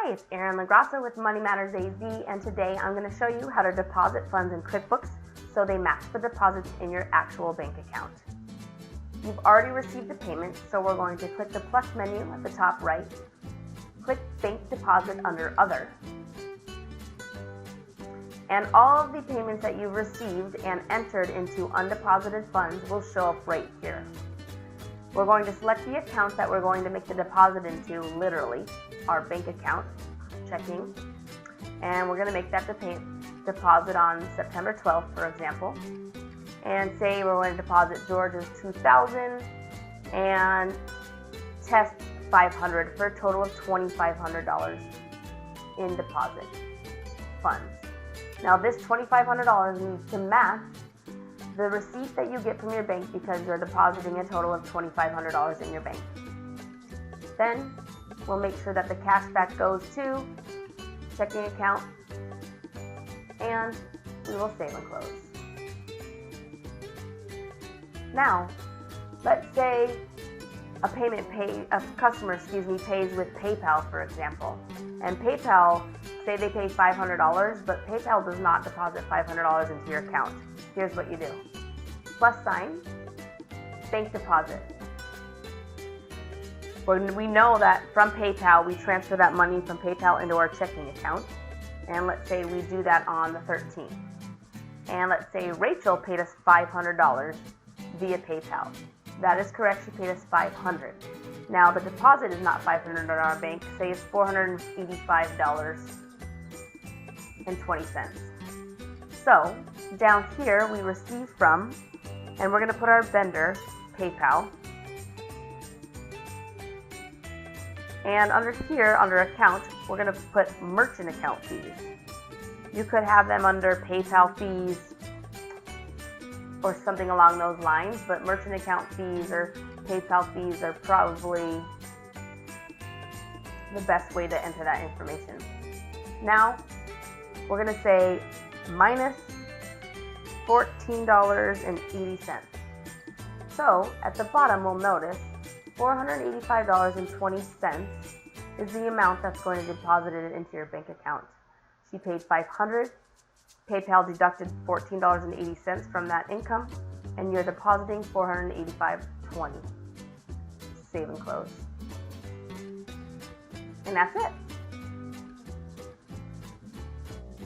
Hi, it's Erin Lagrassa with Money Matters AZ, and today I'm going to show you how to deposit funds in Quickbooks so they match the deposits in your actual bank account. You've already received the payment, so we're going to click the plus menu at the top right, click Bank Deposit under Other, and all of the payments that you've received and entered into undeposited funds will show up right here. We're going to select the account that we're going to make the deposit into, literally, our bank account, checking, and we're going to make that deposit on September 12th, for example, and say we're going to deposit George's $2,000 and Tess $500 for a total of $2,500 in deposit funds. Now this $2,500 needs to match the receipt that you get from your bank because you're depositing a total of $2,500 in your bank. Then we'll make sure that the cashback goes to checking account, and we will save and close. Now, let's say a customer pays with PayPal, for example, and PayPal, say they pay $500, but PayPal does not deposit $500 into your account. Here's what you do. Plus sign, bank deposit. When we know that from PayPal, we transfer that money from PayPal into our checking account, and let's say we do that on the 13th. And let's say Rachel paid us $500 via PayPal. That is correct, she paid us $500. Now the deposit is not $500 in our bank, say it's $485.20. So down here we receive from, and we're going to put our vendor, PayPal, and under here, under account, we're going to put merchant account fees. You could have them under PayPal fees or something along those lines, but merchant account fees or PayPal fees are probably the best way to enter that information. Now, we're going to say minus $14.80. So, at the bottom, we'll notice $485.20 is the amount that's going to be deposited into your bank account. She paid $500, PayPal deducted $14.80 from that income, and you're depositing $485.20. Save and close. And that's it.